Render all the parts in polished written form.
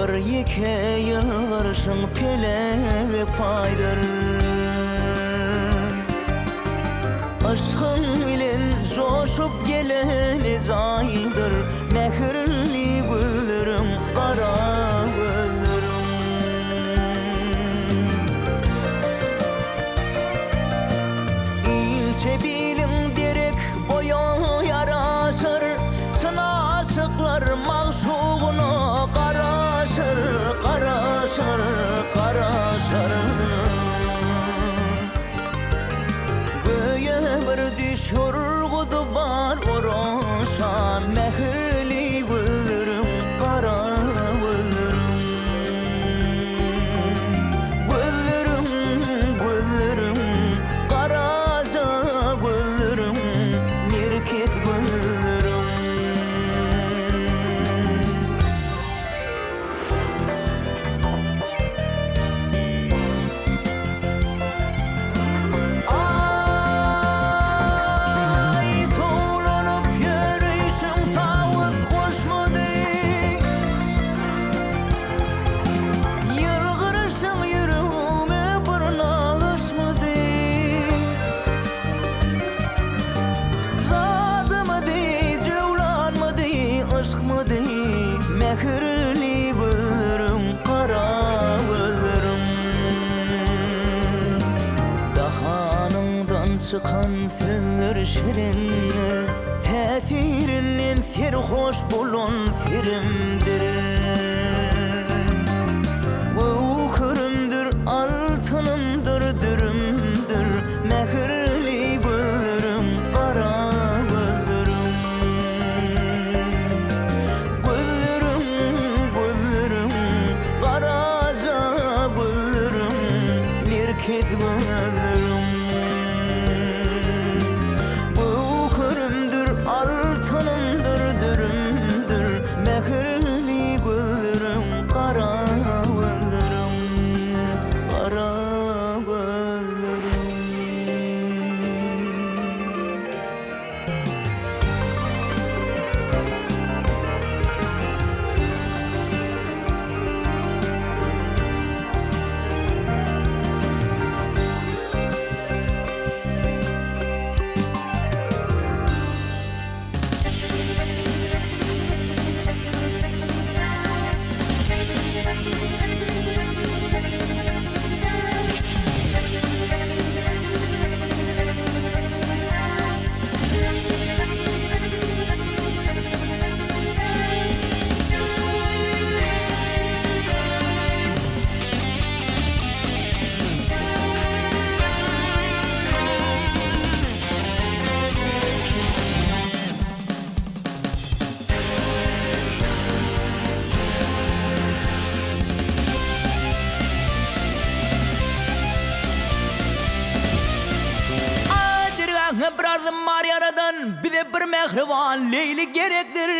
bir yeke yarışın pele paydır. Aşkın bilen coşup gelen ecaydır, mehirli güllerim, kara güllerim. İlçe bilim derek boya yaraşır, sına aşıklar mağşuğuna karaşır, karaşır, karaşır. Şurgudu bar oruşan mehirli güllerim, kara güllerim. Güllerim, güllerim, karaca güllerim, mirket güllerim. Mehirli güllerim, kara güllerim. Dahanından çıkan sözler şirindir, tesirinden serhoş bulan firimdir. Ukırımdır, altınımdır, dürümdür, mehirli güllerim, kara güllerim. Mirket güllerim. Bu kırımdır, altınımdır, dürümdür, mehirli güllerim, kara güllerim, kara güllerim. Birazım var yaradan, bize bir mehriban leyli gerektir.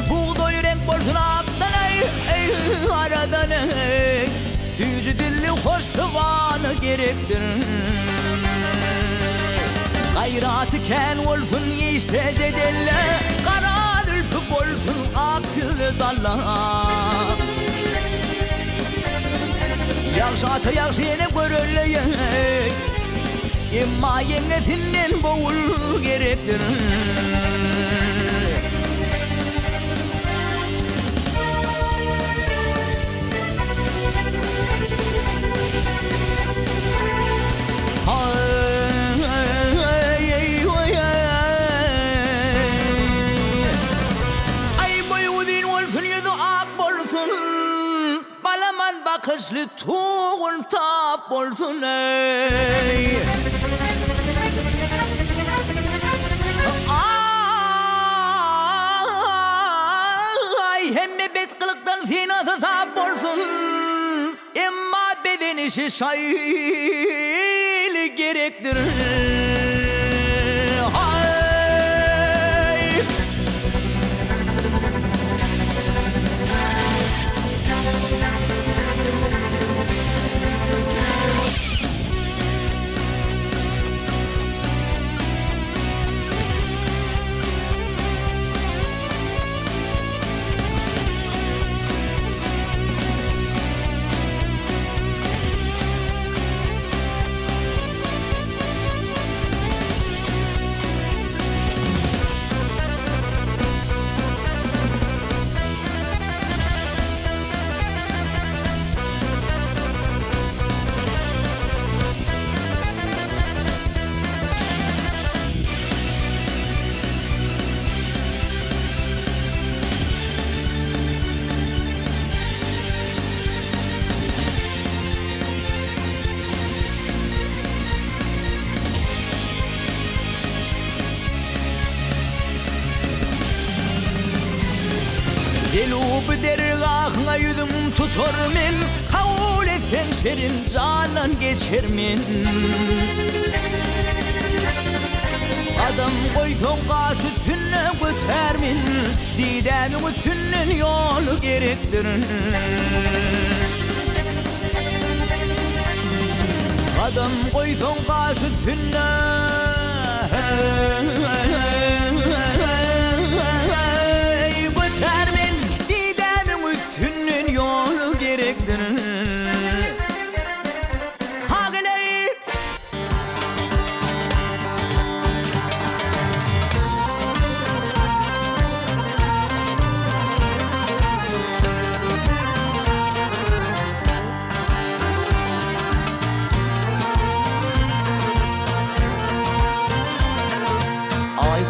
Buğday renk bolsun aktan ey aradan ey, yüzü dilli hoş sıvanı gerektir. Gayratı ken olsun istece delle, kara dülpü bolsun aklı dalla. Yakşı atı yakşı yine görüleyek, İmma yengetinden boğul gerektir. Ay boyu din olsun yüzü ak bolsun, balaman bakışlı tuğun tap olsun ey. Ay hem bebet kılıktan sinası sap olsun, imma bedenişi şayli gerektir. Gelip dergahına yüzüm tutar men, kabul etsen senin canan geçermin. Adam koyson karşı üstüne götermin, didemin üstünden yolu gerektirin. Adam koyson karşı üstüne götermin, didemin üstünden yolu gerektirin.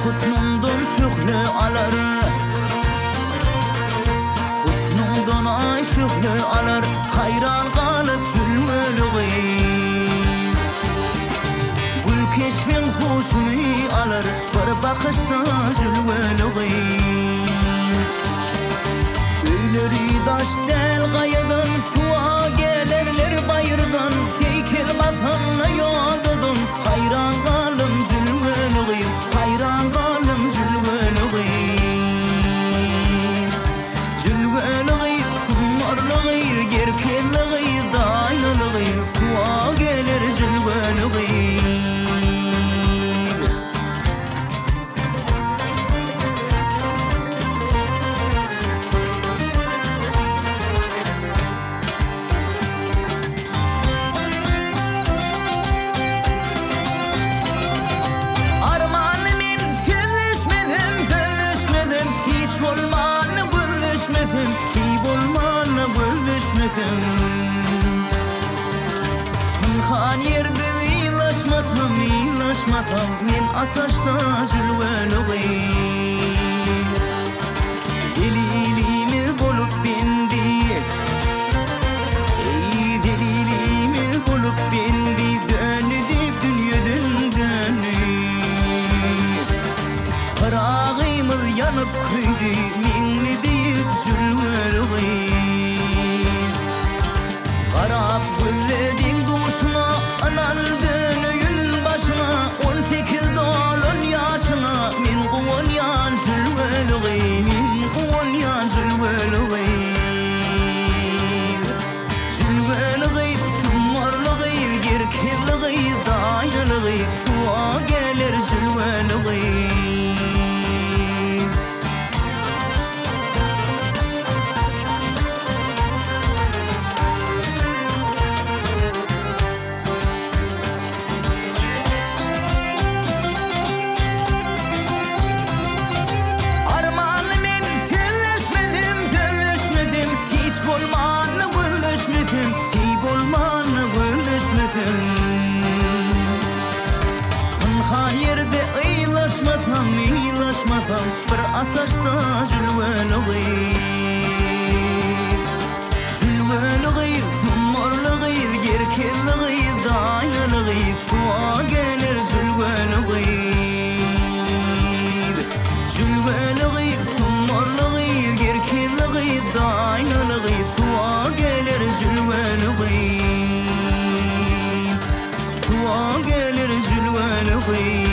Husnundan şükrü alar, husnundan ay şükrü alar, hayran kalıp zülmülüğü. Gül keşfin hoşunu alır, bir bakışta zülmülüğü. Öyleri daş del gayadan, suğa gelirler bayırdan, feykel basanla yadadın, hayran kalım zülmülüğü. Hayran kalım zülmülüğü, zülmülüğü, sumarlığı, gerkelliği, daylılığı, tuğa gelir zülmülüğü. Kan yerde ilaşmasam men ataşta zülmülüğü. Delilimi bulup bindi, ey delilimi bulup bindi, dönüdip dünyadan dönüp. Pırağımız yanıp kıydı, minni deyip zülmülüğü. Karab gülledin duşuna, anan dönüyün başına, 18 dolun yaşına, min kuvan yan zülmülüğü, min kuvan yan zülmülüğü. Zülmülüğü, sumarlığı, gerkelliği, daylılığı, suğa gelir zülmülüğü. İlaşmasam bir ataşta zülmülüğü. Zülmülüğü, sumarlığı, gerkelliği, daylılığı, suğa gelir zülmülüğü. Zülmülüğü, sumarlığı, gerkelliği, daylılığı, suğa gelir zülmülüğü. Suğa gelir zülmülüğü.